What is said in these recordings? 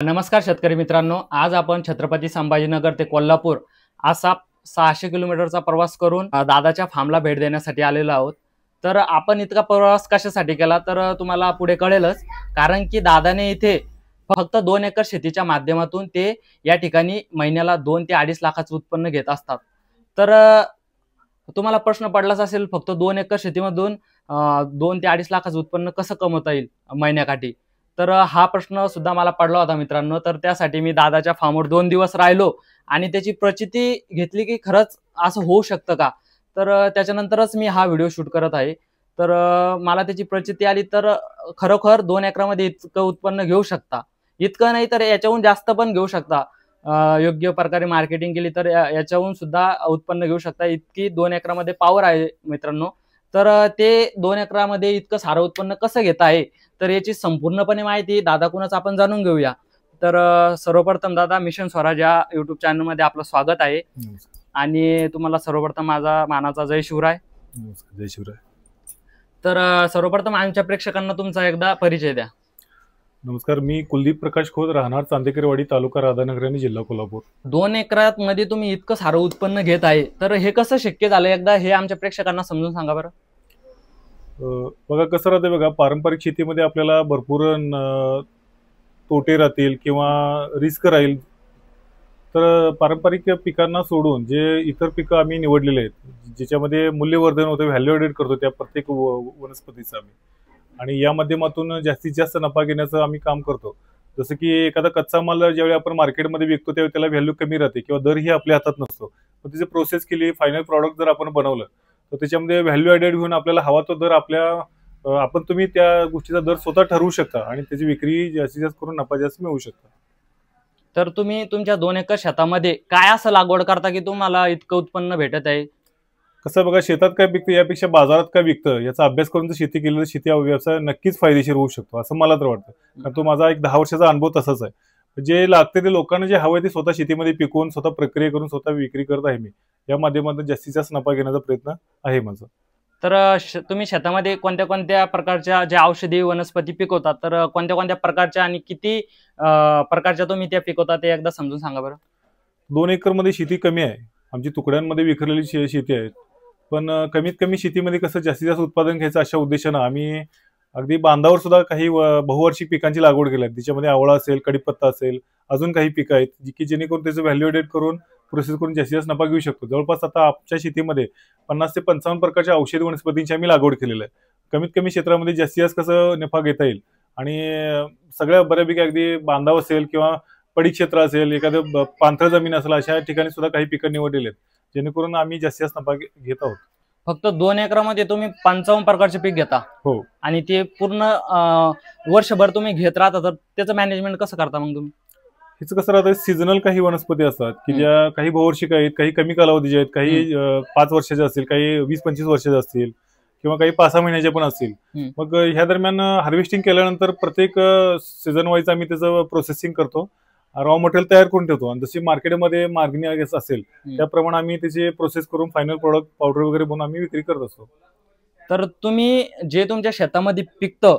नमस्कार शेतकरी मित्रांनो, आज आपण छत्रपती संभाजीनगर ते कोल्हापूर असा 600 किलोमीटरचा प्रवास करून दादाच्या फार्मला भेट देण्यासाठी आलेलो आहोत। तर आपण इतका प्रवास कशासाठी केला तर तुम्हाला पुढे कळेलच, कारण की दादाने इथे फक्त 2 एकर शेतीच्या माध्यमातून ते या ठिकाणी महिन्याला 2 ते 2.5 लाखाचं उत्पन्न घेत असतात। तर तुम्हाला प्रश्न पडलाच असेल, फक्त 2 एकर शेतीमधून 2 ते 2.5 लाखाचं उत्पन्न कसं कमवता येईल महिन्याकाठी। तर हा प्रश्न सुद्धा मला पडला होता मित्रांनो। तर त्यासाठी मी दादाच्या फार्मवर 2 दिवस राहिलो आणि त्याची प्रचिती घेतली की खरंच असं होऊ शकतं का। तर त्याच्यानंतरच मी हा व्हिडिओ शूट करत आहे। तर मला त्याची प्रचिती आली तर खरोखर 2 एकरामध्ये इतकं उत्पन्न घेऊ शकता, इतकं नाही तर याच्याहून जास्त पण घेऊ शकता। योग्य प्रकारे मार्केटिंग केली तर याच्याहून सुद्धा उत्पन्न घेऊ शकता, इतकी 2 एकरामध्ये पॉवर आहे मित्रांनो। तर ते 2 एकरामध्ये इतकं सारं उत्पन्न कसं घेत आहे, तर याची संपूर्णपणे माहिती दादाकडूनच आपण जाणून घेऊया। तर सर्वप्रथम दादा, मिशन स्वराज या युट्यूब चॅनलमध्ये आपलं स्वागत आहे। आणि तुम्हाला सर्वप्रथम माझा मानाचा जय शिवराय। जय शिवराय। तर सर्वप्रथम आमच्या प्रेक्षकांना तुमचा एकदा परिचय द्या। नमस्कार, मी कुलदीप प्रकाश खोत, राहणार चांदेकरवाडी, तालुका राधानगरी आणि जिल्हा कोल्हापूर। 2 एकरात मध्ये तुम्ही इतकं सारं उत्पन्न घेत आहे, तर हे कसं शक्य झालं, एकदा हे आमच्या प्रेक्षकांना समजून सांगा बरं। बघा कसं राहते, बघा पारंपरिक शेतीमध्ये आपल्याला भरपूर तोटे राहतील किंवा रिस्क राहील। तर पारंपरिक पिकांना सोडून जे इतर पिकं आम्ही निवडलेले आहेत, ज्याच्यामध्ये मूल्यवर्धन होतं, व्हॅल्यू ॲडेड करतो त्या प्रत्येक वनस्पतीचं आम्ही, आणि या माध्यमातून जास्तीत जास्त नफा घेण्याचं आम्ही काम करतो। जसं की एखादा कच्चा माल ज्यावेळी आपण मार्केटमध्ये विकतो त्यावेळी त्याला व्हॅल्यू कमी राहते किंवा दरही आपल्या हातात नसतो, पण त्याची प्रोसेस केली, फायनल प्रॉडक्ट जर आपण बनवलं तर त्याच्यामध्ये व्हॅल्यू ॲडेड घेऊन आपल्याला हवा तो दर आपण तुम्ही त्या गोष्टीचा दर स्वतः ठरवू शकता आणि त्याची विक्री जास्तीत जास्त करून नफा जास्त मिळवू शकता। तर तुम्ही तुमच्या 2 एकर शेतामध्ये काय असं लागवड करता की तुम्हाला इतकं उत्पन्न भेटत आहे? कसं बघा, शेतात काय पिकतं यापेक्षा बाजारात काय विकतं याचा अभ्यास करून जर शेती केली तर शेती व्यवसाय नक्कीच फायदेशीर होऊ शकतो असं मला तर वाटतं। कारण तो माझा एक 10 वर्षाचा अनुभव तसाच आहे। जे लागते ते लोकांना जे हवं ते स्वतः शेतीमध्ये पिकवून, स्वतः प्रक्रिया करून, स्वतः विक्री करत आहे मी। या माध्यमातून जास्तीत जास्त नफा घेण्याचा प्रयत्न आहे माझा। तर तुम्ही शेतामध्ये कोणत्या कोणत्या प्रकारच्या ज्या औषधी वनस्पती पिकवतात, तर कोणत्या कोणत्या प्रकारच्या आणि किती प्रकारच्या तुम्ही त्या पिकवतात ते एकदा समजून सांगा बरं। 2 एकरमध्ये शेती कमी आहे, आमची तुकड्यांमध्ये विखरलेली शेती आहे, पण कमीत कमी शेतीमध्ये कसं जास्तीत जास्त उत्पादन घ्यायचं अशा उद्देशानं आम्ही अगदी बांधावर सुद्धा काही बहुवार्षिक पिकांची लागवड केली आहे। त्याच्यामध्ये आवळा असेल, कडीपत्ता असेल, अजून काही पिकं आहेत की जेणेकरून त्याचं व्हॅल्यू ॲडेड करून प्रोसेस करून जास्तीत जास्त नफा घेऊ शकतो। जवळपास आता आमच्या शेतीमध्ये 50 ते 55 प्रकारच्या औषधी वनस्पतींची आम्ही लागवड केलेली आहे। कमीत कमी क्षेत्रामध्ये जास्तीत जास्त कसं नफा घेता येईल आणि सगळ्या बऱ्यापैकी अगदी बांधाव असेल किंवा पडीक क्षेत्र असेल, एखादं पाणथळ जमीन असेल, अशा ठिकाणी सुद्धा काही पिकं निवडलेले आहेत, जेणेकरून आम्ही जास्तीत जास्त नफा घेत आहोत। फक्त 2 एकरामध्ये तुम्ही 55 प्रकारचे पीक घेता? हो। आणि ते पूर्ण वर्षभर तुम्ही घेत राहता, तर त्याचं मॅनेजमेंट कसं करता मग तुम्ही? हिचं कसं राहतं, सीझनल काही वनस्पती असतात की ज्या काही बहुवार्षिक आहेत, काही कमी कालावधीच्या आहेत, काही 5 वर्षाच्या असतील, काही 20-25 वर्षाच्या असतील किंवा काही 5-6 महिन्याच्या पण असतील। मग ह्या दरम्यान हार्वेस्टिंग केल्यानंतर प्रत्येक सीझन वाईज आम्ही त्याचं प्रोसेसिंग करतो, रॉ मटेरियल तयार करून ठेवतो आणि जशी मार्केटमध्ये मागणी असेल त्याप्रमाणे आम्ही त्याची प्रोसेस करून फायनल प्रोडक्ट पावडर वगैरे बनवून आम्ही विक्री करत असतो। तर तुम्ही जे तुमच्या शेतामध्ये पिकतं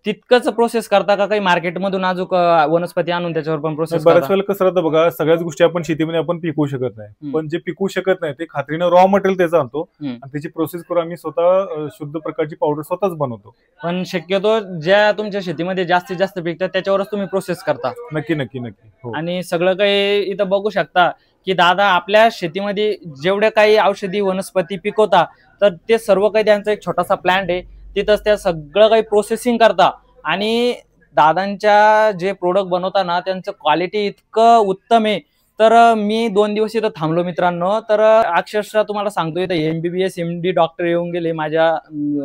तितकंच प्रोसेस करता का काही मार्केटमधून अजून वनस्पती आणून त्याच्यावर पण प्रोसेस? बऱ्याच वेळेला कसं राहतं बघा, सगळ्याच गोष्टी आपण शेतीमध्ये आपण पिकवू शकत नाही, पण जे पिकवू शकत नाही ते खात्रीनं रॉ मटेरियल त्याचं आणतो आणि त्याची प्रोसेस करून आम्ही स्वतः शुद्ध प्रकारची पावडर स्वतःच बनवतो। पण शक्यतो ज्या तुमच्या शेतीमध्ये जास्तीत जास्त पिकतात त्याच्यावरच तुम्ही प्रोसेस करता? नक्की नक्की नक्की हो। आणि सगळं काही इथं बघू शकता की दादा आपल्या शेतीमध्ये जेवढे काही औषधी वनस्पती पिकवता, तर ते सर्व काही त्यांचा एक छोटासा प्लांट आहे, तिथंच त्या सगळं काही प्रोसेसिंग करता आणि दादांच्या जे प्रोडक्ट बनवताना त्यांचं क्वालिटी इतकं उत्तम आहे। तर मी 2 दिवस इथं थांबलो मित्रांनो, तर अक्षरशः तुम्हाला सांगतो इथं MBBS MD डॉक्टर येऊन गेले माझ्या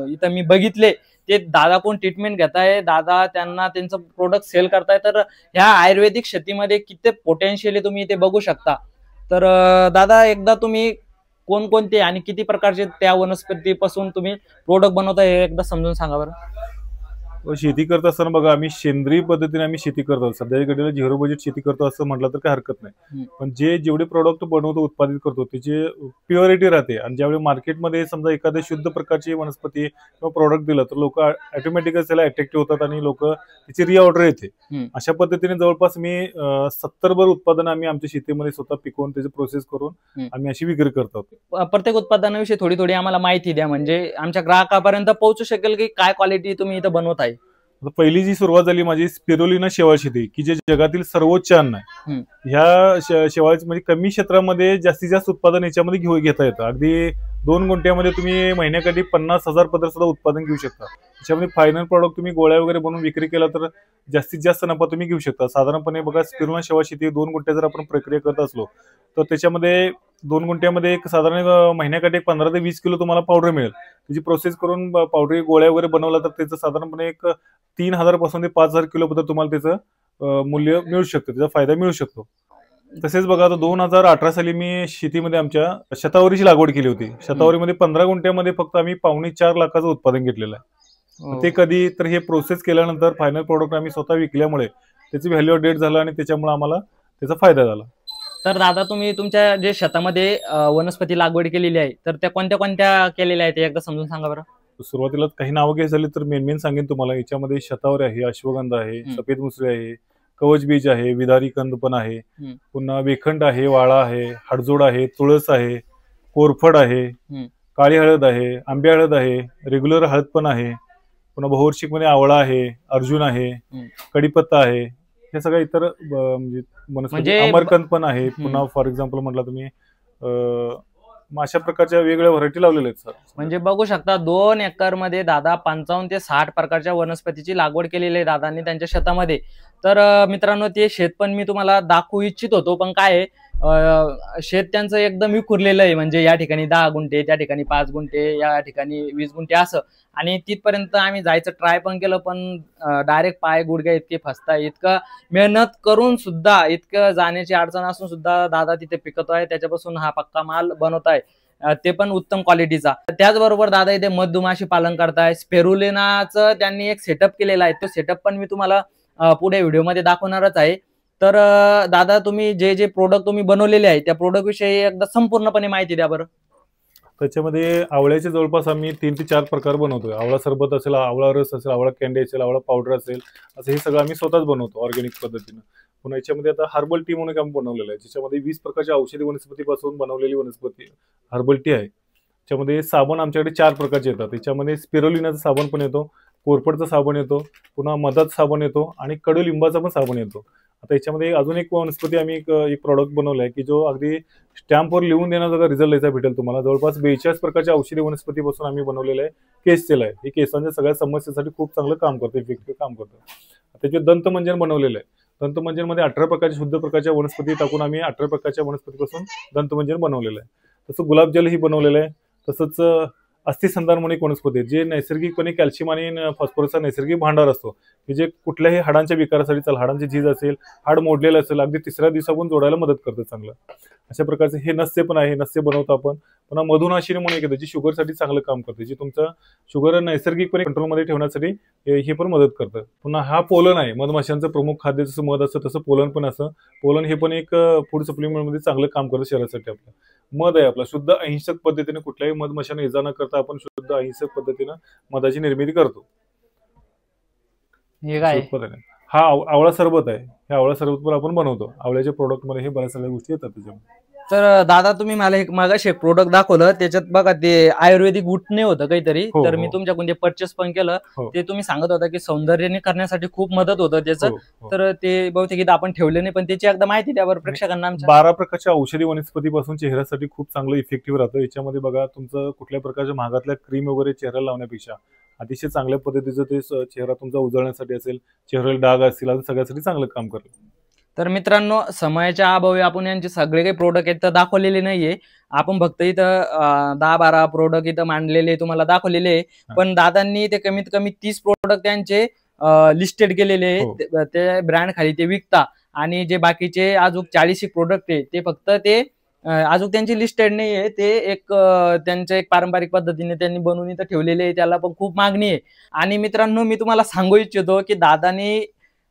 इथं, मी बघितले ते दादा कोण ट्रीटमेंट घेताय, दादा त्यांना त्यांचं प्रोडक्ट सेल करताय। तर ह्या आयुर्वेदिक शेतीमध्ये किती पोटेन्शियल आहे तुम्ही इथे बघू शकता। तर दादा एकदा तुम्ही कोणकोणते आणि किती प्रकारचे त्या वनस्पतीपासून तुम्ही प्रोडक्ट बनवताय हे एकदा समजून सांगा बरं। शेती करत असताना बघा आम्ही सेंद्रिय पद्धतीने आम्ही शेती करतो. सध्याच्या घडीला झिरो बजेट शेती करतो असं म्हटलं तर काही हरकत नाही. पण जेवढे प्रोडक्ट बनवतो, उत्पादित करतो त्याची प्युरिटी राहते. आणि ज्यावेळी मार्केटमध्ये समजा एखाद्या शुद्ध प्रकारची वनस्पती किंवा प्रोडक्ट दिलं तर लोक ऑटोमॅटिकच त्याला अट्रॅक्टिव्ह होतात आणि लोक त्याची रिऑर्डर येते. अशा पद्धतीने जवळपास मी 70 भर उत्पादन आम्ही आमच्या शेतीमध्ये स्वतः पिकवून त्याची प्रोसेस करून आम्ही अशी विक्री करतो. प्रत्येक उत्पादनाविषयी थोडी आम्हाला माहिती द्या, म्हणजे आमच्या ग्राहकापर्यंत पोहोचू शकेल की काय क्वालिटी तुम्ही इथं बनवत आहे. पहिली जी सुरुवात झाली माझी स्पिरुलिना शेवाळ शेती, की जे जगातील सर्वोच्च अन्न आहे. ह्या शेवाळीचं म्हणजे कमी क्षेत्रामध्ये जास्तीत जास्त उत्पादन याच्यामध्ये घेता येतं. अगदी 2 गुंठ्यामध्ये तुम्ही महिन्याकाठी 50,000 पदर सुद्धा उत्पादन घेऊ शकता. त्याच्यामध्ये फायनल प्रॉडक्ट तुम्ही गोळ्या वगैरे बनवून विक्री केला तर जास्तीत जास्त नफा तुम्ही घेऊ शकता. साधारणपणे बघा स्पिरुलिना शेवाळ शेती 2 गुंठ्या जर आपण प्रक्रिया करत असलो तर त्याच्यामध्ये 2 गुंठ्यामध्ये एक साधारण महिन्याकाठी 15 ते 20 किलो तुम्हाला पावडर मिळेल. त्याची प्रोसेस करून पावडर गोळ्या वगैरे बनवला तर त्याचं साधारणपणे एक 3,000 पासून ते 5,000 किलो पर्यंत तुम्हाला त्याचं मूल्य मिळू शकतं, त्याचा फायदा मिळू शकतो. तसेच बघा आता 2018 साली मी शेतीमध्ये आमच्या शतावरीची लागवड केली होती. शतावरीमध्ये 15 गुंठ्यामध्ये फक्त आम्ही 4.25 लाखाचं उत्पादन घेतलेलं आहे. ते कधी तर हे प्रोसेस केल्यानंतर फायनल प्रोडक्ट आम्ही स्वतः विकल्यामुळे त्याची व्हॅल्यू डेट झालं आणि त्याच्यामुळे आम्हाला त्याचा फायदा झाला. तर दादा तुम्ही तुमच्या जे शेतामध्ये वनस्पती लागवड केलेली आहे तर त्या कोणत्या कोणत्या केलेल्या आहेत एकदा समजून सांगा बरं. सुरुवातीला काही नावं घ्यायची झाली तर मेन सांगेन तुम्हाला. याच्यामध्ये शतावरी आहे, अश्वगंधा आहे, सफेद मुसळी आहे, कवच बीज आहे, विदारी कंद पण आहे, पुन्हा वेखंड आहे, वाळा आहे, हाडजोड आहे, तुळस आहे, कोरफड आहे, काळी हळद आहे, आंबे हळद आहे, रेग्युलर हळद पण आहे, पुन्हा बहुवार्षिक मध्ये आवळा आहे, अर्जुन आहे, कडीपत्ता आहे. हे सगळं इतर म्हणजे अमरकंद पण आहे. पुन्हा फॉर एक्झाम्पल म्हटलं तुम्ही अशा प्रकारच्या वेगवेगळ्या व्हरायटी लावलेल्या आहेत सर. म्हणजे बघू शकता 2 एकर मध्ये दादा 55 ते 60 प्रकारच्या वनस्पतीची लागवड केलेली आहे दादांनी त्यांच्या शेतामध्ये. तर मित्रांनो ते शेत पण मी तुम्हाला दाखवू इच्छित होतो, पण काय शेत त्यांचं एकदम विखुरलेलं आहे. म्हणजे या ठिकाणी 10 गुंठे, त्या ठिकाणी 5 गुंठे, या ठिकाणी 20 गुंठे असं. आणि तिथपर्यंत आम्ही जायचं ट्राय पण केलं, पण डायरेक्ट पाय गुडघे इतके फसताय. इतकं मेहनत करून सुद्धा, इतकं जाण्याची अडचण असून सुद्धा दादा तिथे पिकत आहे, त्याच्यापासून हा पक्का माल बनवत आहे, ते पण उत्तम क्वालिटीचा. त्याचबरोबर दादा इथे मधमाशी पालन करताय. स्पिरुलिनाचं त्यांनी एक सेटअप केलेला आहे, तो सेटअप पण मी तुम्हाला पुढे व्हिडिओमध्ये दाखवणारच आहे. तर दादा तुम्ही जे जे प्रोडक्ट तुम्ही बनवलेले आहे त्या प्रोडक्ट विषयी एकदा संपूर्णपणे माहिती द्या बरं. त्याच्यामध्ये आवळ्याचे जवळपास आम्ही 3 ते 4 प्रकार बनवतोय. आवळा सरबत असेल, आवळा रस असेल, आवळा कॅन्डी असेल, आवळा पावडर असेल, असं हे सगळं आम्ही स्वतःच बनवतो ऑर्गॅनिक पद्धतीनं. पुन्हा याच्यामध्ये आता हर्बल टी म्हणून काम बनवलेलं आहे, ज्याच्यामध्ये 20 प्रकारच्या औषधी वनस्पतीपासून बनवलेली वनस्पती हर्बल टी आहे. त्याच्यामध्ये साबण आमच्याकडे 4 प्रकारचे येतात. त्याच्यामध्ये स्पिरुलिनाचा साबण पण येतो, कोरफडचा साबण येतो, पुन्हा मधाचा साबण येतो आणि कडुलिंबाचा पण साबण येतो. आता याच्यामध्ये अजून एक वनस्पती आम्ही एक प्रॉडक्ट बनवला आहे की जो अगदी स्टॅम्पवर लिहून देण्याचा रिझल्ट याचा भेटेल तुम्हाला. जवळपास 42 प्रकारच्या औषधी वनस्पतीपासून आम्ही बनवलेलं आहे केस तेल आहे. हे केसांच्या सगळ्या समस्येसाठी खूप चांगलं काम करतं, इफेक्टिव्ह काम करतं. त्याचे दंतमंजन बनवलेलं आहे. दंतमंजनमध्ये 18 प्रकारच्या शुद्ध प्रकारच्या वनस्पती टाकून आम्ही 18 प्रकारच्या वनस्पतीपासून दंतमंजन बनवलेलं आहे. तसं गुलाबजलही बनवलेलं आहे. तसंच अस्थिसंधान म्हणून एक वनस्पती आहे जे नैसर्गिकपणे कॅल्शियम आणि फॉस्फरसचा नैसर्गिक भांडार असतो, की जे कुठल्याही हाडांच्या विकारासाठी चाल, हाडांची झीज असेल, हाड मोडलेलं असेल, अगदी 3ऱ्या दिवसापासून जोडायला मदत करतं चांगलं. अशा प्रकारचे हे नस्य पण आहे, नस्य बनवतो आपण. पुन्हा मधुनाशिनी म्हणून एक येतं जी शुगरसाठी चांगलं काम करते, जी तुमचं शुगर नैसर्गिकपणे कंट्रोलमध्ये ठेवण्यासाठी हे पण मदत करतं. पुन्हा हा पोलन आहे, मधमाशांचं प्रमुख खाद्य जसं मध असतं तसं पोलन पण असं. पोलन हे पण एक फूड सप्लिमेंटमध्ये चांगलं काम करतं शरीरासाठी. आपलं मध आहे आपला शुद्ध अहिंसक पद्धतीने, कुठल्याही मधमाशांना इजा न करता आपण शुद्ध अहिंसक पद्धतीनं मधाची निर्मिती करतो. हे काय हा आवळा सरबत आहे. हे आवळा सरबत पण आपण बनवतो. आवळ्याच्या प्रोडक्ट मध्ये हे बऱ्याच सगळ्या गोष्टी येतात त्याच्यामध्ये. तर दादा तुम्ही मला एक मागाशी एक प्रोडक्ट दाखवलं, त्याच्यात बघा ते आयुर्वेदिक उठणे होतं काहीतरी. तर मी तुमच्याकडून ते परचेस पण केलं. ते तुम्ही सांगत होता की सौंदर्याने करण्यासाठी खूप मदत होतं त्याचं. तर ते बहुतेक इथं आपण ठेवले नाही, पण त्याची एकदा माहिती द्या बरं प्रेक्षकांना. 12 प्रकारच्या औषधी वनस्पतीपासून चेहऱ्यासाठी खूप चांगलं इफेक्टिव्ह राहतं. याच्यामध्ये बघा तुमचं कुठल्या प्रकारच्या महागातल्या क्रीम वगैरे चेहऱ्याला लावण्यापेक्षा अतिशय चांगल्या पद्धतीचं ते चेहरा तुमचा उजळण्यासाठी असेल, चेहऱ्याला डाग असतील, अजून सगळ्यासाठी चांगलं काम करेल. तर मित्रांनो समयाच्या अभावी आपण यांचे सगळे काही प्रोडक्ट आहेत तर दाखवलेले नाहीये. आपण फक्त इथं 10-12 प्रोडक्ट इथं मांडलेले तुम्हाला दाखवलेले, पण दादांनी ते कमीत कमी 30 प्रोडक्ट त्यांचे लिस्टेड केलेले, ते ब्रँड खाली ते विकता. आणि जे बाकीचे अजून 40 प्रोडक्ट आहे ते फक्त ते अजून त्यांची लिस्टेड नाही आहे ते एक त्यांच्या एक पारंपरिक पद्धतीने त्यांनी बनवून इथं ठेवलेले आहे, त्याला पण खूप मागणी आहे. आणि मित्रांनो मी तुम्हाला सांगू इच्छितो की दादाने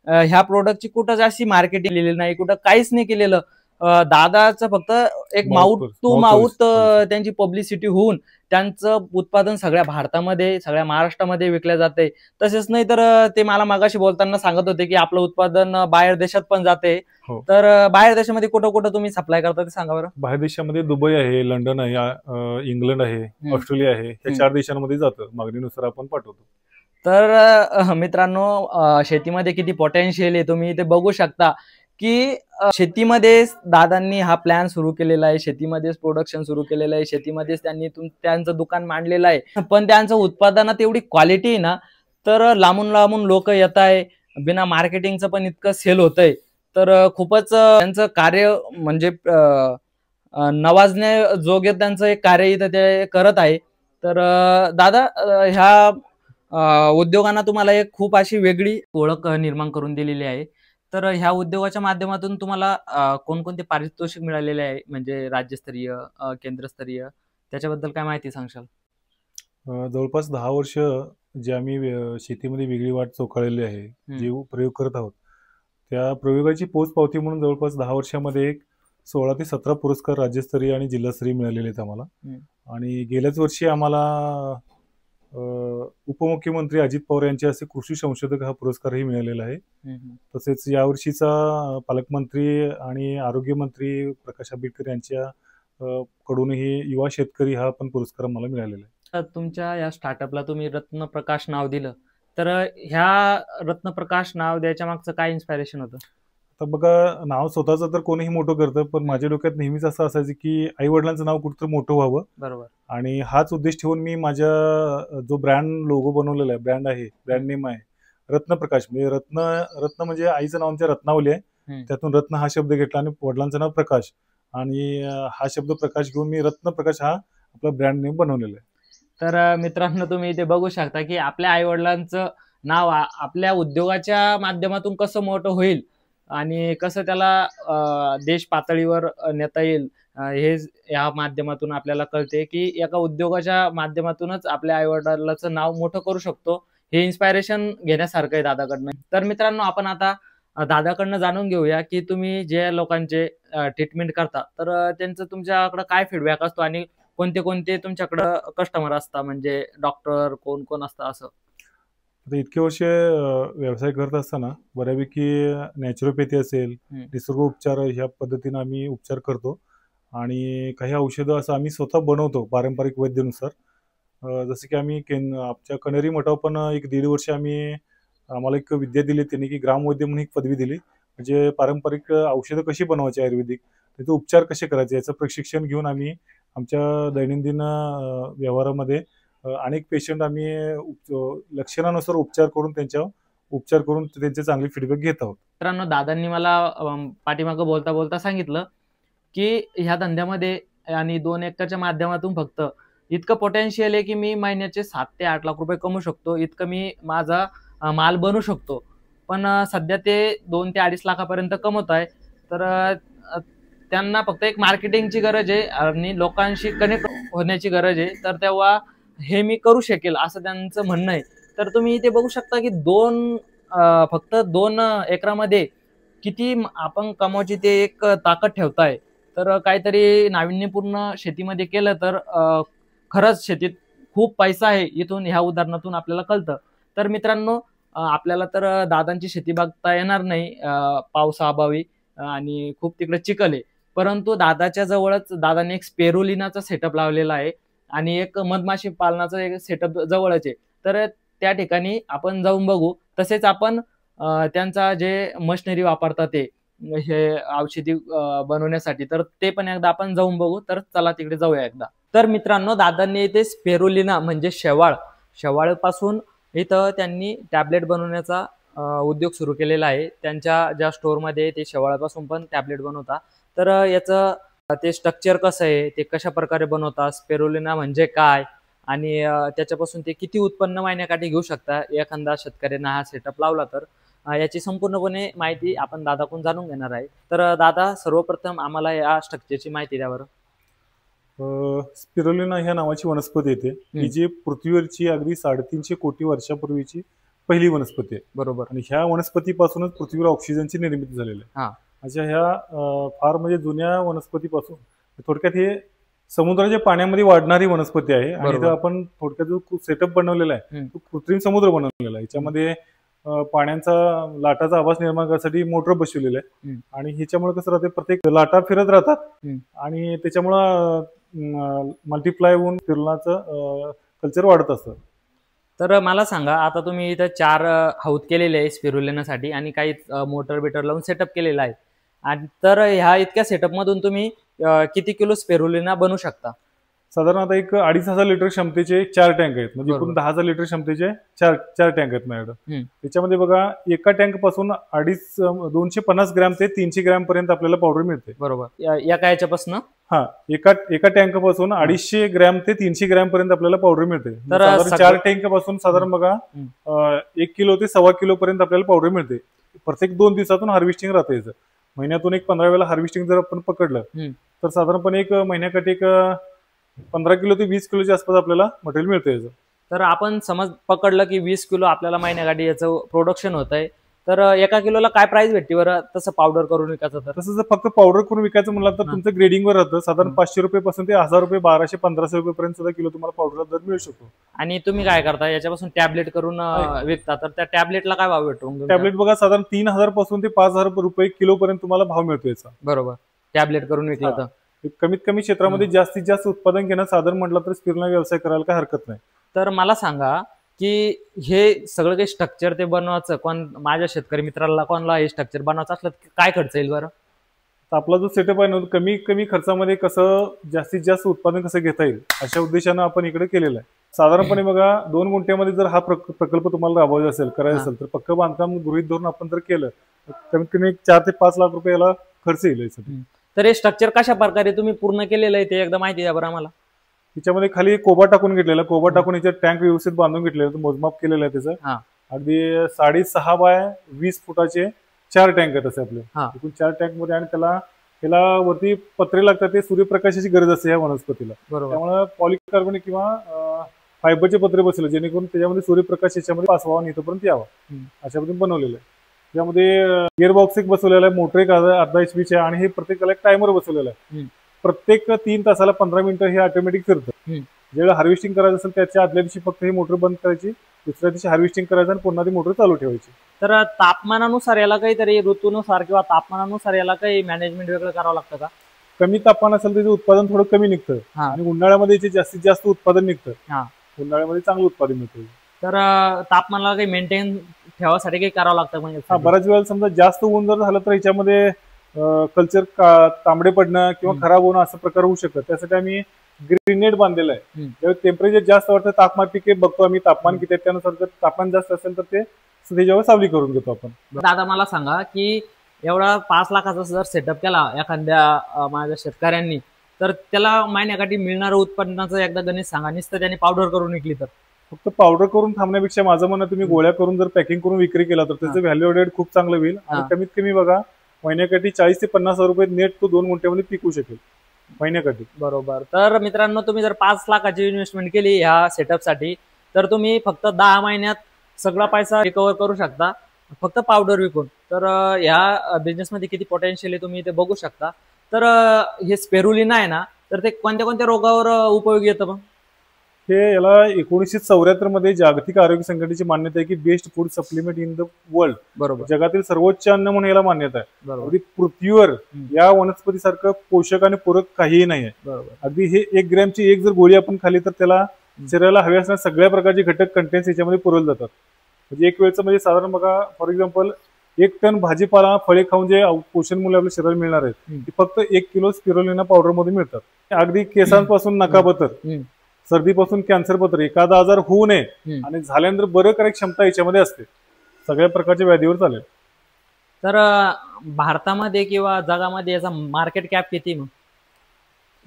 ह्या प्रोडक्टची कुठं जास्ती मार्केटिंग केलेली नाही, कुठं काहीच नाही केलेलं. दादाचं फक्त एक माउथ टू माउथ त्यांची पब्लिसिटी होऊन त्यांचं उत्पादन सगळ्या भारतामध्ये सगळ्या महाराष्ट्रामध्ये विकल्या जाते. तसेच नाही तर ते मला मागाशी बोलताना सांगत होते की आपलं उत्पादन बाहेर देशात पण जाते. हो. तर बाहेर देशामध्ये कुठं कुठं तुम्ही सप्लाय करता ते सांगा बरं. बाहेर देशामध्ये दुबई आहे, लंडन आहे, इंग्लंड आहे, ऑस्ट्रेलिया आहे, या 4 देशांमध्ये जातं. मागणीनुसार आपण पाठवतो. तर मित्रांनो शेतीमध्ये किती पोटेन्शियल आहे तुम्ही इथे बघू शकता की शेतीमध्ये दादांनी हा प्लॅन सुरू केलेला आहे, शेतीमध्येच प्रोडक्शन सुरू केलेलं आहे, शेतीमध्येच त्यांनी त्यांचं दुकान मांडलेलं आहे. पण त्यांचं उत्पादनात एवढी क्वालिटी आहे ना, तर लांबून लांबून लोक येत आहे, बिना मार्केटिंगचं पण इतकं सेल होतंय. तर खूपच त्यांचं कार्य म्हणजे नवाजण्याजोगे त्यांचं एक कार्य इथं ते करत आहे. तर दादा ह्या उद्योगांना तुम्हाला एक खूप अशी वेगळी ओळख निर्माण करून दिलेली आहे. तर ह्या उद्योगाच्या माध्यमातून तुम्हाला कोणकोणते पारितोषिक मिळालेले आहे, म्हणजे राज्यस्तरीय, केंद्रस्तरीय, त्याच्याबद्दल काय माहिती सांगशाल? जवळपास 10 वर्ष जे आम्ही शेतीमध्ये वेगळी वाट चोखाळलेली आहे, जे प्रयोग करत आहोत, त्या प्रयोगाची पोचपावती म्हणून जवळपास 10 वर्षामध्ये एक 16 ते 17 पुरस्कार राज्यस्तरीय आणि जिल्हास्तरीय मिळालेले आहेत आम्हाला. आणि गेल्याच वर्षी आम्हाला उपमुख्यमंत्री अजित पवार यांच्या हस्ते कृषी संशोधक हा पुरस्कारही मिळालेला आहे. तसेच यावर्षीचा पालकमंत्री आणि आरोग्यमंत्री प्रकाश आंबेडकर यांच्या कडूनही युवा शेतकरी हा पण पुरस्कार मला मिळालेला आहे. तुमच्या या स्टार्टअपला तुम्ही रत्नप्रकाश नाव दिलं, तर ह्या रत्नप्रकाश नाव द्यायच्या मागचं काय इन्स्पायरेशन होतं? तर बघा, नाव स्वतःचं तर कोणीही मोठं करतं, पण माझ्या डोक्यात नेहमीच असं असायचं की आई वडिलांचं नाव कुठेतरी मोठं व्हावं. बरोबर. आणि हाच उद्देश ठेवून मी माझ्या जो ब्रँड लोगो बनवलेला आहे, ब्रँड आहे, ब्रँड नेम आहे रत्नप्रकाश. म्हणजे रत्न म्हणजे आईचं नाव आमच्या रत्नावली आहे, त्यातून रत्न हा शब्द घेतला आणि वडिलांचं नाव प्रकाश, आणि हा शब्द प्रकाश घेऊन मी रत्नप्रकाश हा आपला ब्रँड नेम बनवलेला आहे. तर मित्रांनो तुम्ही इथे बघू शकता की आपल्या आई वडिलांचं नाव आपल्या उद्योगाच्या माध्यमातून कसं मोठं होईल आणि कसं त्याला देश पातळीवर नेता येईल, हे या माध्यमातून आपल्याला कळते की एका उद्योगाच्या माध्यमातूनच आपल्या आई वडिलांचं नाव मोठं करू शकतो. हे इन्स्पायरेशन घेण्यासारखं आहे दादाकडनं. तर मित्रांनो आपण आता दादाकडनं जाणून घेऊया की तुम्ही जे लोकांचे ट्रीटमेंट करता, तर त्यांचं तुमच्याकडे काय फीडबॅक असतो आणि कोणते कोणते तुमच्याकडं कस्टमर असतात, म्हणजे डॉक्टर कोण कोण असतं असं? आता इतके वर्ष व्यवसाय करत असताना बऱ्यापैकी नॅचरोपॅथी असेल, निसर्ग उपचार ह्या पद्धतीनं आम्ही उपचार करतो, आणि काही औषधं असं आम्ही स्वतः बनवतो पारंपरिक वैद्यानुसार. जसं की आम्ही आमच्या कणेरी मठावर पण एक 1.5 वर्ष आम्हाला एक विद्या दिली त्यांनी, की ग्रामवैद्य म्हणून एक पदवी दिली. म्हणजे पारंपरिक औषधं कशी बनवायची आयुर्वेदिक, त्याचे उपचार कसे करायचे याचं प्रशिक्षण घेऊन आम्ही आमच्या दैनंदिन व्यवहारामध्ये अनेक पेशंट आम्ही लक्षणानुसार उपचार करून त्यांचे चांगले फीडबॅक घेत आहोत. मित्रांनो दादांनी मला पाठीमागं बोलता बोलता सांगितलं की ह्या धंद्यामध्ये आणि 2 एकरच्या माध्यमातून फक्त इतकं पोटेन्शियल आहे की मी महिन्याचे 7 ते 8 लाख रुपये कमवू शकतो, इतकं मी माझा माल बनवू शकतो. पण सध्या ते 2 ते 2.5 लाखापर्यंत कमवत आहे. तर त्यांना फक्त एक मार्केटिंगची गरज आहे आणि लोकांशी कनेक्ट होण्याची गरज आहे, तर तेव्हा हे मी करू शकेल असं त्यांचं म्हणणं आहे. तर तुम्ही इथे बघू शकता की फक्त 2 एकरामध्ये किती आपण कमवायची ते एक ताकद ठेवताय. तर काहीतरी नाविन्यपूर्ण शेतीमध्ये केलं तर खरंच शेतीत खूप पैसा आहे, इथून ह्या उदाहरणातून आपल्याला कळतं. तर मित्रांनो आपल्याला तर दादांची शेती बघता येणार नाही पावसाअभावी, आणि खूप तिकडे चिखल आहे. परंतु दादाच्या जवळच दादाने एक स्पेरुलिनाचा सेटअप लावलेला आहे आणि एक मधमाशी पालनाचा एक सेटअप जवळच आहे. तर त्या ठिकाणी आपण जाऊन बघू. तसेच आपण त्यांचा जे मशिनरी वापरतात ते हे औषधी बनवण्यासाठी, तर ते पण एकदा आपण जाऊन बघू. तर चला तिकडे जाऊया एकदा. तर मित्रांनो दादांनी इथे स्पेरुलिना म्हणजे शेवाळपासून इथं त्यांनी टॅबलेट बनवण्याचा उद्योग सुरू केलेला आहे. त्यांच्या ज्या स्टोअरमध्ये ते शेवाळापासून पण टॅबलेट बनवतात. तर याचं ते स्ट्रक्चर कसं आहे, ते कशा प्रकारे बनवतात, स्पेरुलिना म्हणजे काय, आणि त्याच्यापासून ते किती उत्पन्न महिन्याकाठी घेऊ शकता एखादा शेतकऱ्यांना हा सेटअप लावला तर, याची संपूर्णपणे माहिती आपण दादाकडून जाणून घेणार आहे. तर दादा, सर्वप्रथम आम्हाला या स्ट्रक्चरची माहिती द्या बरं. स्पिरुलिना ह्या नावाची वनस्पती येते की जी पृथ्वीवरची अगदी 350 कोटी वर्षापूर्वीची पहिली वनस्पती आहे. बरोबर. आणि ह्या वनस्पतीपासूनच पृथ्वीवर ऑक्सिजनची निर्मिती झालेली आहे. अशा ह्या फार म्हणजे जुन्या वनस्पतीपासून थोडक्यात हे समुद्राच्या पाण्यामध्ये वाढणारी वनस्पती आहे. आणि इथं आपण थोडक्यात जो सेटअप बनवलेला आहे तो कृत्रिम समुद्र बनवलेला आहे. याच्यामध्ये पाण्याचा लाटाचा आवाज निर्माण करण्यासाठी मोटर बसवलेला आहे. आणि ह्याच्यामुळे कसं राहते, प्रत्येक लाटा फिरत राहतात आणि त्याच्यामुळं मल्टिप्लाय होऊन स्पिरुलिनाचं कल्चर वाढत असतं. तर मला सांगा, आता तुम्ही इथं 4 हौद केलेले आहे स्पिरुलिनासाठी आणि काही मोटर बिटर लावून सेटअप केलेला आहे. आणि तर ह्या इतक्या सेटअप मधून तुम्ही किती किलो स्पिरुलिना बनवू शकता? साधारण आता एक 2,500 लिटर क्षमतेचे 4 टँक आहेत. म्हणजे एकूण 10,000 लिटर क्षमतेचे 4 टँक आहेत माझ्याकडे. त्याच्यामध्ये बघा, एका टँक पासून 250 ग्रॅम ते 300 ग्रॅम पर्यंत आपल्याला पावडर मिळते. बरोबर. एका याच्यापासून एका टँक पासून 250 ग्रॅम ते 300 ग्रॅम पर्यंत आपल्याला पावडर मिळते. तर 4 टँक पासून साधारण बघा 1 किलो ते 1.25 किलो पर्यंत आपल्याला पावडर मिळते. प्रत्येक 2 दिवसातून हार्वेस्टिंग राहते याचं. महिन्यातून एक 15 वेळेला हार्वेस्टिंग जर आपण पकडलं तर साधारणपणे एक महिन्याकाठी एक 15 किलो ते 20 किलोच्या आसपास आपल्याला मटेरियल मिळतं याचं. तर आपण समज पकडलं की 20 किलो आपल्याला महिन्याकाठी याचं प्रोडक्शन होत आहे, तर एका किलोला काय प्राइस भेटते बरं तसं पावडर करून विकायचं? तर तसं जर फक्त पावडर करून विकायचं म्हणलं तर तुमचं ग्रेडिंगवर राहतं. साधारण 500 रुपयापासून ते 1000 रुपये, 1200-1500 रुपयेपर्यंत सुद्धा किलो तुम्हाला पावडरला दर मिळू शकतो. आणि तुम्ही काय करता, याच्यापासून टॅबलेट करून विकता, तर त्या टॅबलेटला काय भाव भेटतो? टॅबलेट बघा, साधारण 3000 पासून ते 5000 रुपये किलो पर्यंत तुम्हाला भाव मिळतो याचा. बरोबर. टॅबलेट करून विकला तर कमीत कमी क्षेत्रामध्ये जास्तीत जास्त उत्पादन घेणं साधारण म्हटलं तर स्पिरुलिना व्यवसाय करायला काय हरकत नाही. तर मला सांगा की हे सगळं काही स्ट्रक्चर ते बनवायचं, माझ्या शेतकरी मित्राला कोणाला हे स्ट्रक्चर बनवायचं असलं काय खर्च येईल बरं? आपला जो सेटअप आहे ना, कमी खर्चामध्ये कसं जास्तीत जास्त उत्पादन कसं घेता येईल अशा उद्देशानं आपण इकडे केलेलं आहे. साधारणपणे बघा, 2 गुंठ्यामध्ये जर हा प्रकल्प तुम्हाला राबवायचा असेल, करायचा असेल, तर पक्क बांधकाम गृहीत धरून आपण जर केलं कमीत कमी 4 ते 5 लाख रुपये याला खर्च येईल यासाठी. तर हे स्ट्रक्चर कशा प्रकारे तुम्ही पूर्ण केलेलं आहे ते एकदा माहिती द्या बरं आम्हाला. त्याच्यामध्ये खाली कोबा टाकून घेतलेला, कोबा टाकून याच्यात टँक व्यवस्थित बांधून घेतलेलं, मोजमाप केलेलं आहे त्याचं. अगदी 6.5 बाय 20 फुटाचे 4 टँक आहेत असे आपले. एकूण 4 टँक मध्ये. आणि त्याला वरती पत्रे लागतात, ते सूर्यप्रकाशाची गरज असते या वनस्पतीला. त्यामुळे पॉलिकार्बोनेट किंवा फायबरचे पत्रे बसले, जेणेकरून त्याच्यामध्ये सूर्यप्रकाश याच्यामध्ये पास व्हावा, इथपर्यंत यावा, अशा पद्धतीने बनवलेलं आहे. त्यामध्ये गिअरबॉक्स एक बसवलेला आहे, मोटर एक अर्धा HP चे, आणि हे प्रत्येकाला एक टायमर बसवलेला आहे. प्रत्येक 3 तासाला 15 मिनिटं हे ऑटोमॅटिक फिरतं. ज्यावेळेला हार्वेस्टिंग करायचं असेल त्याच्या आदल्या दिवशी फक्त ही मोटर बंद करायची, दुसऱ्या दिवशी हार्वेस्टिंग करायचं आणि पुन्हा ती मोटर चालू ठेवायची. तर तापमानानुसार याला काहीतरी, ऋतूनुसार किंवा तापमानानुसार याला काही मॅनेजमेंट वेगळं करावं लागतं का? कमी तापमान असेल त्याचं उत्पादन थोडं कमी निघतं आणि उन्हाळ्यामध्ये याचे जास्तीत जास्त उत्पादन निघतं. उन्हाळ्यामध्ये चांगलं उत्पादन मिळतं. तर तापमानाला काही मेंटेन ठेवासाठी काही करावं लागतं म्हणजे? बऱ्याच वेळेला समजा जास्त ऊन जर झालं तर याच्यामध्ये कल्चर तांबडे पडणं किंवा खराब होणं असं प्रकार होऊ शकतं. त्यासाठी आम्ही ग्रीन नेट बांधलेलं आहे. ज्यावेळी टेम्परेचर जास्त वाटतं, तापमान पिके बघतो आम्ही, तापमान किती आहे, त्यानुसार जर तापमान जास्त असेल तर ते त्याच्यावर सावली करून घेतो आपण. दादा, मला सांगा की एवढा 5 लाखाचा जर सेटअप केला एखाद्या माझ्या शेतकऱ्यांनी, तर त्याला महिन्याकाठी मिळणारं उत्पन्नाचं एकदा गणित सांगा. नुसतं त्याने पावडर करून विकली तर? फक्त पावडर करून थांबण्यापेक्षा माझं म्हणणं, तुम्ही गोळ्या करून जर पॅकिंग करून विक्री केला तर त्याचं व्हॅल्यू ॲडेड खूप चांगलं होईल. आणि कमीत कमी बघा, महिन्याकाठी 40 ते 50 हजार रुपये नेट तो 2 गुंठ्यामध्ये पिकू शकेल महिन्याकाठी. बरोबर. तर मित्रांनो, तुम्ही जर 5 लाखाची इन्व्हेस्टमेंट केली ह्या सेटअपसाठी, तर तुम्ही फक्त 10 महिन्यात सगळा पैसा रिकव्हर करू शकता, फक्त पावडर विकून. तर ह्या बिझनेसमध्ये किती पोटेन्शियल आहे तुम्ही ते बघू शकता. तर हे स्पिरुलिना आहे ना, तर ते कोणत्या कोणत्या रोगावर उपयोगी येतं मग? हे याला 1974 मध्ये जागतिक आरोग्य संघटनेची मान्यता आहे की best food supplement in the world. बरोबर. जगातील सर्वोच्च अन्न म्हणून याला मान्यता आहे. अगदी पृथ्वीवर या वनस्पतीसारखं पोषक आणि पूरक काहीही नाही आहे. अगदी हे 1 ग्रॅमची एक जर गोळी आपण खाली तर त्याला शरीराला हवे असणाऱ्या सगळ्या प्रकारचे घटक कंटेन्स याच्यामध्ये पुरवले जातात. म्हणजे एक वेळचं म्हणजे साधारण बघा, फॉर एक्झाम्पल 1 टन भाजीपाला फळे खाऊन जे पोषण मूल्य आपल्या शरीराला मिळणार आहेत ते फक्त 1 किलो स्पिरुलिना पावडर मध्ये मिळतात. अगदी केसांपासून नकाबतर, सर्दीपासून कॅन्सर पत्र, एखादा आजार होऊ नये आणि झाल्यानंतर बरं करायची क्षमता याच्यामध्ये असते. सगळ्या प्रकारच्या व्याधीवर चालेल. तर भारतामध्ये किंवा जगामध्ये याचा मार्केट कॅप किती? मग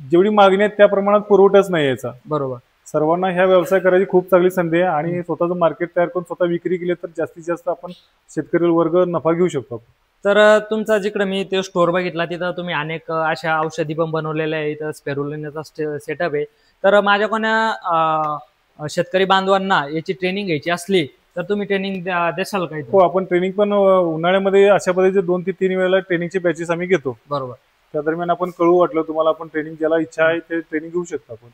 जेवढी मागणी आहे त्या प्रमाणात पुरवठाच नाही याचा. बरोबर. सर्वांना ह्या व्यवसाय करायची खूप चांगली संधी आहे आणि स्वतःचं मार्केट तयार करून स्वतः विक्री केली तर जास्तीत जास्त आपण शेतकरी वर्ग नफा घेऊ शकतो. तर तुमचा जिकडे मी ते स्टोअर बघितला तिथं तुम्ही अनेक अशा औषधी पण बनवलेल्या आहे, इथं स्पेरुलिनाचा सेटअप आहे. तर माझ्या कोणा शेतकरी बांधवांना याची ट्रेनिंग घ्यायची असली तर तुम्ही ट्रेनिंग देशाल का? हो, आपण ट्रेनिंग पण उन्हाळ्यामध्ये अशा पद्धतीचे 2 ते 3 वेळेला ट्रेनिंगचे बॅचेस आम्ही घेतो. बरोबर. त्या दरम्यान आपण कळू वाटलं तुम्हाला आपण ट्रेनिंग ज्याला इच्छा आहे ते ट्रेनिंग घेऊ शकतो आपण.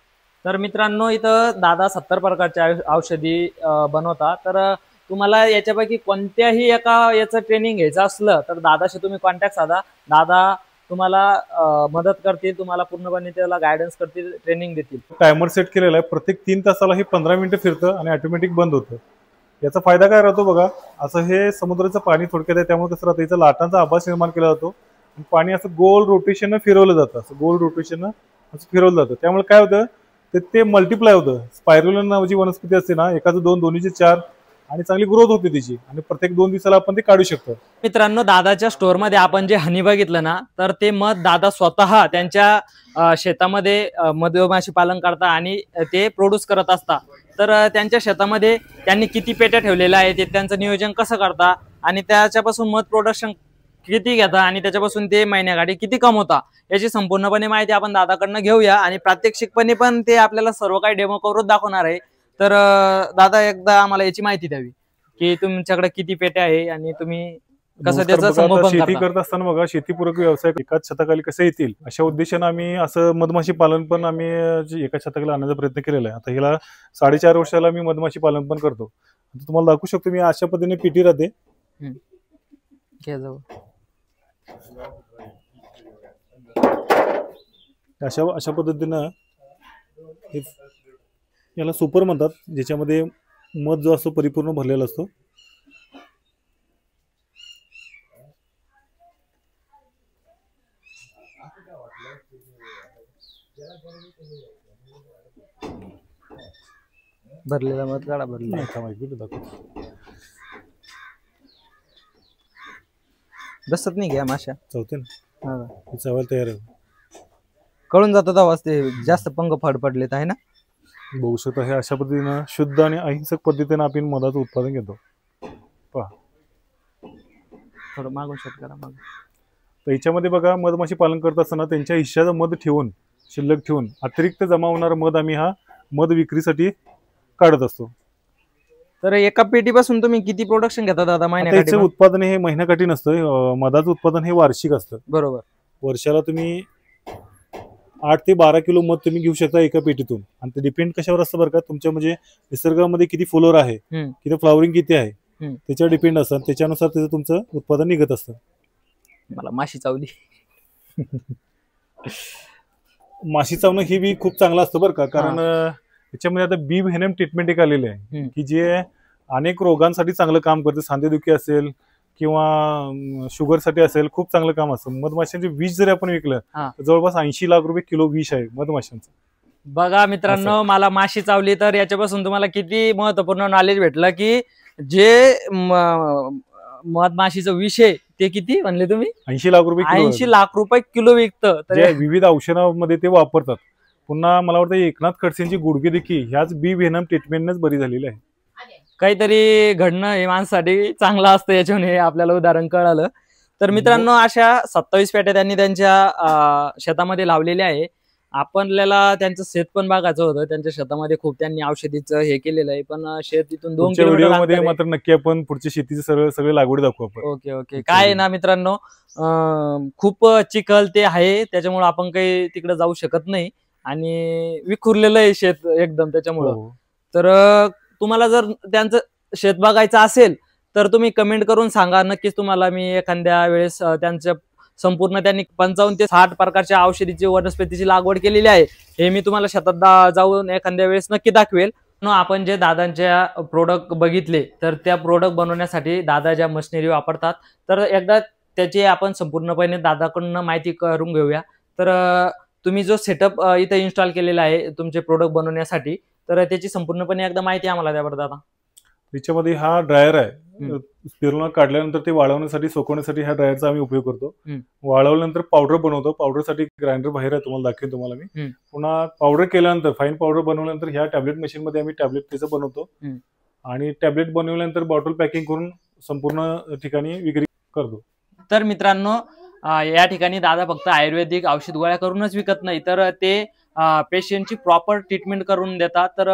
तर मित्रांनो इथं दादा 70 प्रकारच्या औषधी बनवता. तर तुम्हाला याच्यापैकी कोणत्याही एका याचं ट्रेनिंग घ्यायचं असलं तर दादाशी तुम्ही कॉन्टॅक्ट साधा. दादा तुम्हाला मदत करतील, तुम्हाला पूर्णपणे त्याला गायडन्स करतील, ट्रेनिंग देतील. टायमर सेट केलेला आहे, प्रत्येक 3 तासाला हे 15 मिनिटं फिरतं आणि ऑटोमॅटिक बंद होतं. याचा फायदा काय राहतो बघा, असं हे समुद्राचं पाणी थोडक्यात आहे त्यामुळे कसं राहतं याचा लाटांचा आभास निर्माण केला जातो. पाणी असं गोल रोटेशन फिरवलं जातं, असं गोल रोटेशन असं फिरवलं जातं. त्यामुळे काय होतं ते मल्टिप्लाय होतं. स्पायरुलिना नावाची वनस्पती असते ना, एकाचं 2 दोन्हीचे 4 आणि चांगली ग्रोथ होते त्याची आणि प्रत्येक 2 दिवसाला आपण ते काढू शकतो. मित्रांनो दादाच्या स्टोअर मध्ये आपण जे हनी बघितलं ना, तर ते मध दादा स्वतः त्यांच्या शेतामध्ये मधमाशी पालन करता आणि ते प्रोड्यूस करत असता. तर त्यांच्या शेतामध्ये त्यांनी किती पेट्या ठेवलेल्या आहे, ते त्यांचं नियोजन कसं करता आणि त्याच्यापासून मध प्रोडक्शन किती घेता आणि त्याच्यापासून ते महिन्याकाठी किती कमवता याची संपूर्णपणे माहिती आपण दादाकडनं घेऊया आणि प्रात्यक्षिकपणे पण ते आपल्याला सर्व काही डेमो करून दाखवणार आहे. तर दादा एकदा आम्हाला याची माहिती द्यावी की तुमच्याकडे किती पेट्या आहे आणि तुम्ही कसं त्याचं संगोपन शेती करता. करत असताना बघा, शेतीपूरक व्यवसाय एकाच छताखाली कसे येतील अशा उद्देशाने आम्ही असं मधमाशी पालन पण आम्ही एका छताखाली आणण्याचा प्रयत्न केलेला आहे. आता हिला 4.5 वर्षाला मी मधमाशी पालन पण करतो. तुम्हाला दाखवू शकतो मी अशा पद्धतीने पेटी राहते. अशा पद्धतीनं याला सुपर म्हणतात, ज्याच्यामध्ये मध जो असतो परिपूर्ण भरलेला असतो. भरलेला मध काढा, भरलेला बसत नाही घ्या माशा चौथे ना चावायला तयार आहे. कळून जातात आवाज, ते जास्त पंख फडफडलेत आहे ना. बघू शकता हे अशा पद्धतीनं शुद्ध आणि अहिंसक पद्धतीने आपण मधाचं उत्पादन घेतो. पहा थोडं मागून शॉट करा मागून. तर याच्यामध्ये बघा, मधमाशी पालन करत असताना त्यांच्या हिश्श्याचं मध ठेवून, शिल्लक ठेवून अतिरिक्त जमा होणारा मध आम्ही हा मध विक्रीसाठी काढत असतो. तर एका पेटीपासून तुम्ही किती प्रोडक्शन घेता दादा महिन्याकाठी? उत्पादन हे महिन्याकाठी नसतं, मधाचं उत्पादन हे वार्षिक असतं. बरोबर. वर्षाला तुम्ही 8 ते 12 किलो मध तुम्ही घेऊ शकता एका पेटीतून. आणि ते डिपेंड कशावर असतं बरं का, तुमच्या म्हणजे निसर्गामध्ये किती फ्लोर आहे, किती फ्लॉवरिंग किती आहे त्याच्यावर डिपेंड असतं. त्याच्यानुसार त्याचं तुमचं उत्पादन निघत असतं. मला माशी चावली. माशी चावणं हे बी खूप चांगलं असतं बरं का, कारण त्याच्यामध्ये आता बी व्हेनम ट्रीटमेंट एक आलेले आहे की जे अनेक रोगांसाठी चांगलं काम करते. सांधेदुखी असेल किंवा शुगरसाठी असेल, खूप चांगलं काम असतं. मधमाशांचे विष जरी आपण विकलं तर जवळपास 80 लाख रुपये किलो विष आहे मधमाशांचं. बघा मित्रांनो, मला माशी चावली तर याच्यापासून तुम्हाला किती महत्वपूर्ण नॉलेज भेटलं की जे मधमाशीचं विष आहे ते किती म्हणले तुम्ही? 80 लाख रुपये. 80 लाख रुपये किलो विकतं. तर विविध औषधामध्ये ते वापरतात. पुन्हा मला वाटतं एकनाथ खडसेंची गुडघे देखील ह्याच बी व्हेनम ट्रीटमेंटनेच बरी झालेली आहे. काहीतरी घडणं हे माणसासाठी चांगलं असतं, याच्यावर हे आपल्याला उदाहरण कळालं. तर मित्रांनो, अशा 27 पेट्या त्यांनी त्यांच्या शेतामध्ये लावलेल्या आहे. आपल्याला त्यांचं शेत पण बघायचं होतं. त्यांच्या शेतामध्ये खूप त्यांनी औषधीचं हे केलेलं आहे, पण शेत तिथून 2 किलोमीटर मात्र नक्की आपण पुढच्या शेतीचे सगळे लागवड दाखवू आपण. Okay okay. काय आहे ना मित्रांनो, खूप चिखल ते आहे, त्याच्यामुळे आपण काही तिकडे जाऊ शकत नाही आणि विखुरलेलं आहे शेत एकदम त्याच्यामुळं. तर तुम्हाला जर त्यांचं शेत बघायचं असेल तर तुम्ही कमेंट करून सांगा, नक्कीच तुम्हाला मी एखाद्या वेळेस त्यांच्या संपूर्ण त्यांनी 55 ते 60 प्रकारच्या औषधीची वनस्पतीची लागवड केलेली आहे, हे मी तुम्हाला शेतात जाऊन एखाद्या वेळेस नक्की दाखवेल. आपण जे दादांच्या प्रोडक्ट बघितले तर त्या प्रोडक्ट बनवण्यासाठी दादा ज्या मशिनरी वापरतात, तर एकदा त्याची आपण संपूर्णपणे दादाकडून माहिती करून घेऊया. तर तुम्ही जो सेटअप इथे इन्स्टॉल केलेला आहे तुमचे प्रोडक्ट बनवण्यासाठी, तर त्याची संपूर्णपणे एकदा माहिती आम्हाला द्या बरं दादा. त्याच्यामध्ये हा ड्रायर आहे. हम्म. स्पिरुलिना काढल्यानंतर ते वाळवण्यासाठी सुकवण्यासाठी ह्या ड्रायरचा आम्ही उपयोग करतो. हम्म. वाळवल्यानंतर पावडर बनवतो. पावडरसाठी ग्राइंडर बाहेर आहे, तुम्हाला दाखवेन तुम्हाला मी. हम्म. पुन्हा पावडर केल्यानंतर फाईन पावडर बनवल्यानंतर ह्या टॅबलेट मशीन मध्ये आम्ही टॅबलेट त्याचं बनवतो आणि टॅबलेट बनवल्यानंतर बॉटल पॅकिंग करून संपूर्ण ठिकाणी विक्री करतो. तर मित्रांनो, या ठिकाणी दादा फक्त आयुर्वेदिक औषध गोळ्या करूनच विकत नाही, तर ते पेशंटची प्रॉपर ट्रीटमेंट करून देतात. तर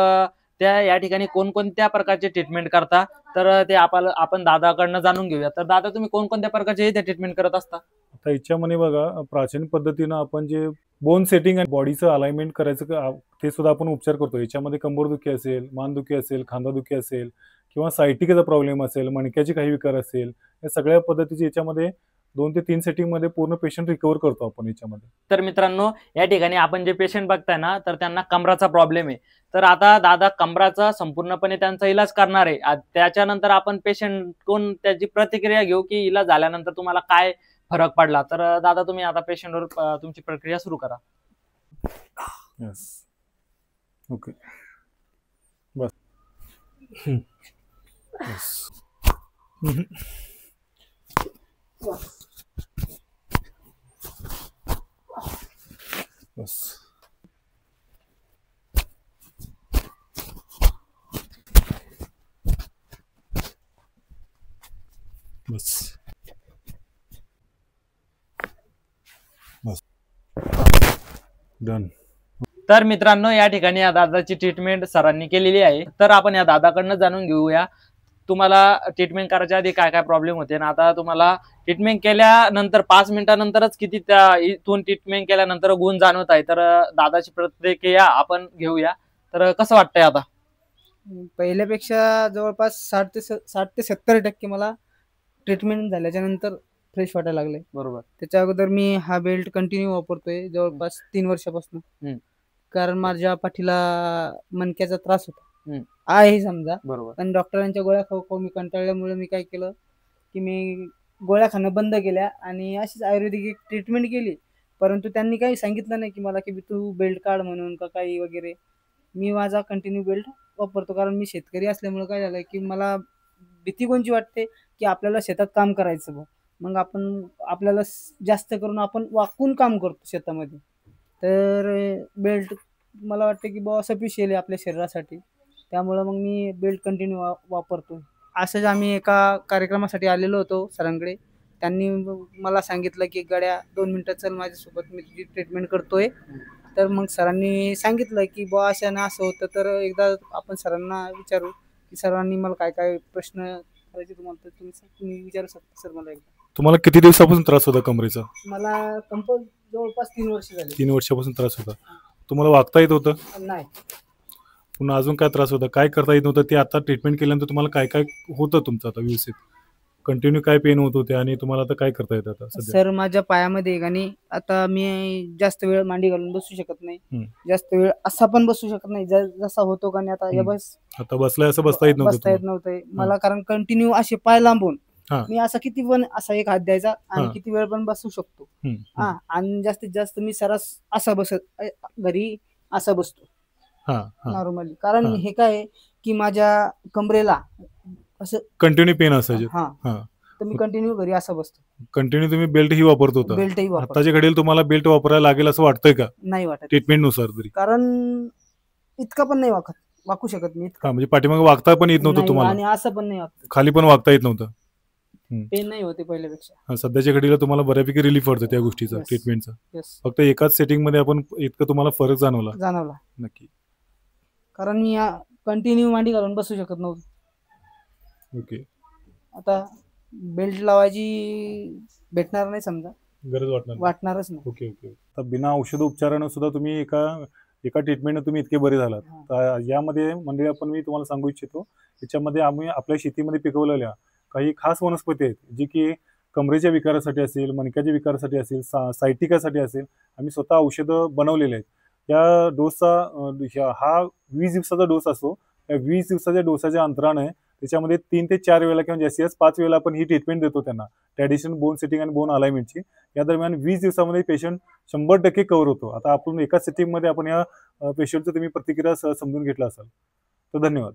त्या या ठिकाणी कोणकोणत्या प्रकारचे ट्रीटमेंट करता, तर ते आपण दादाकडनं जाणून घेऊया. तर दादा, तुम्ही कोणकोणत्या प्रकारचे ट्रीटमेंट करत असता? आता याच्यामध्ये बघा, प्राचीन पद्धतीनं आपण जे बोन सेटिंग आणि बॉडीचं अलाइनमेंट करायचं ते सुद्धा आपण उपचार करतो. याच्यामध्ये कंबरदुखी असेल, मानदुखी असेल, खांदादुखी असेल किंवा सायटिकाचा प्रॉब्लेम असेल, मणक्याचे काही विकार असेल, या सगळ्या पद्धतीचे याच्यामध्ये 2 ते 3 सेटिंग मध्ये पूर्ण पेशंट रिकवर करतो आपण याच्यामध्ये. तर मित्रांनो, या ठिकाणी आपण जे पेशंट बघताय ना, तर त्यांना कमराचा प्रॉब्लेम आहे. तर आता दादा कमराचा संपूर्णपणे त्यांचा इलाज करणार आहे. त्याच्यानंतर आपण पेशंट कोण त्याची प्रतिक्रिया घेऊ की इलाज झाल्यानंतर तुम्हाला काय फरक पडला. तर दादा, तुम्ही आता पेशंटवर तुमची प्रक्रिया सुरू करा. यस, ओके, बस. यस. बस. बस. बस. डन. तर मित्रांनो, या ठिकाणी या दादाची ट्रीटमेंट सरांनी केलेली आहे. तर आपण या दादाकडनं जाणून घेऊया, तुम्हाला ट्रीटमेंट करायच्या आधी काय काय प्रॉब्लेम होते आणि आता तुम्हाला ट्रीटमेंट केल्यानंतर 5 मिनिटानंतरच किती त्या इथून ट्रीटमेंट केल्यानंतर गुण जाणवत आहे. तर दादाची प्रतिक्रिया आपण घेऊया. तर कसं वाटतंय आता? पहिल्यापेक्षा जवळपास 60 ते 70% मला ट्रीटमेंट झाल्याच्या नंतर फ्रेश वाटायला लागले. बरोबर. त्याच्या अगोदर मी हा बेल्ट कंटिन्यू वापरतोय जवळपास 3 वर्षापासून. कारण माझ्या पाठीला मणक्याचा त्रास होता, आहे समजा. बरोबर. पण डॉक्टरांच्या गोळ्या खाऊ मी कंटाळल्यामुळे मी काय केलं की मी गोळ्या खाणं बंद केल्या आणि अशीच आयुर्वेदिक ट्रीटमेंट केली. परंतु त्यांनी काही सांगितलं नाही की मला की तू बेल्ट काढ म्हणून का काही वगैरे. मी माझा कंटिन्यू बेल्ट वापरतो. कारण मी शेतकरी असल्यामुळे काय झालं की मला भीती कोणची वाटते की आपल्याला शेतात काम करायचं बघ, मग आपल्याला जास्त करून आपण वाकून काम करतो शेतामध्ये. तर बेल्ट मला वाटतं की बाबा सफिशियंट आहे आपल्या शरीरासाठी, त्यामुळं मग मी बेल्ट कंटिन्यू वापरतो. असंच आम्ही एका कार्यक्रमासाठी आलेलो होतो सरांकडे. त्यांनी मला सांगितलं की गड्या 2 मिनिटं चल माझ्यासोबत, मी तुझी ट्रीटमेंट करतोय. तर मग सरांनी सांगितलं की बुवा असं ना असं होतं, तर एकदा आपण सरांना विचारू की सरांनी मला काय काय प्रश्न करायचे तुम्हाला, तर तुम्ही विचारू शकता सर मला एकदा. तुम्हाला किती दिवसापासून त्रास होता कमरेचा? मला जवळपास 3 वर्ष झाले. 3 वर्षापासून त्रास होता. तुम्हाला वागता येत होतं? नाही. पुन्हा अजून काय त्रास होता, काय करता येत नव्हतं? ते आता ट्रीटमेंट केल्यानंतर तुम्हाला काय काय होतं तुमचं आता व्यवस्थित? कंटिन्यू काय पेन होत होते आणि तुम्हाला आता काय करता येतं आता सध्या? सर माझ्या पायामध्ये आणि आता मी जास्त वेळ मांडी घालून बसू शकत नाही, जास्त वेळ असा पण बसू शकत नाही जसा होतो का नाही. आता बस आता बसलाय असं बसता येत नव्हतं मला, कारण कंटिन्यू असे पाय लांबून मी असा किती पण असा एक हात द्यायचा आणि किती वेळ पण बसू शकतो. आणि जास्तीत जास्त मी सरास असा बसत घरी असा बसतो नॉर्मली. कारण हे काय की माझ्या कमरेला असं कंटिन्यू पेन असायचे, तर मी कंटिन्यू घरी असं बसतो. कंटिन्यू तुम्ही बेल्ट ही वापरत होता? बेल्टही वापरतो. आताच्या घडीला तुम्हाला बेल्ट वापरायला लागेल असं वाटतंय का? नाही वाटत ट्रीटमेंट नुसार तरी? कारण इतका पण नाही वाकू शकत मी. म्हणजे पाठीमागे वागता पण येत नव्हतं तुम्हाला आणि असं पण नाही वागत, खाली पण वागता येत नव्हतं? पेन नाही होते पहिल्यापेक्षा. सध्याच्या घडीला तुम्हाला बऱ्यापैकी रिलीफ वाटतं त्या गोष्टीचा, ट्रीटमेंटचा? फक्त एकाच सेटिंग मध्ये आपण इतकं तुम्हाला फरक जाणवला? नक्की. कारण मी कंटिन्यू मांडी घालून बसू शकत नव्हतो. ओके. आता बेल्ट लावायची भेटणार नाही समजा, गरज वाटणारच नाही. Okay okay. आता बिना औषध उपचारानं सुद्धा तुम्ही एका ट्रीटमेंटनं तुम्ही इतके बरे झालात. तर यामध्ये मंडळी आपण मी तुम्हाला सांगू इच्छितो, याच्यामध्ये आम्ही आपल्या शेतीमध्ये पिकवलेल्या काही खास वनस्पती आहेत, जी की कमरेच्या विकारासाठी असेल, मणक्याच्या विकारासाठी असेल, सायटिकासाठी असेल, आम्ही स्वतः औषधं बनवलेले आहेत. या डोसचा हा 20 दिवसाचा डोस असतो. या 20 दिवसाच्या डोसाच्या अंतराने त्याच्यामध्ये 3 ते 4 वेळेला किंवा जास्तीत जास्त 5 वेळेला आपण ही ट्रीटमेंट देतो त्यांना, ट्रॅडिशनल बोन सेटिंग आणि बोन अलाइनमेंटची. या दरम्यान 20 दिवसामध्ये पेशंट 100% कव्हर होतो. आता आपण एका सेटिंगमध्ये आपण या पेशंटचं तुम्ही प्रतिक्रिया समजून घेतला असाल, तर धन्यवाद.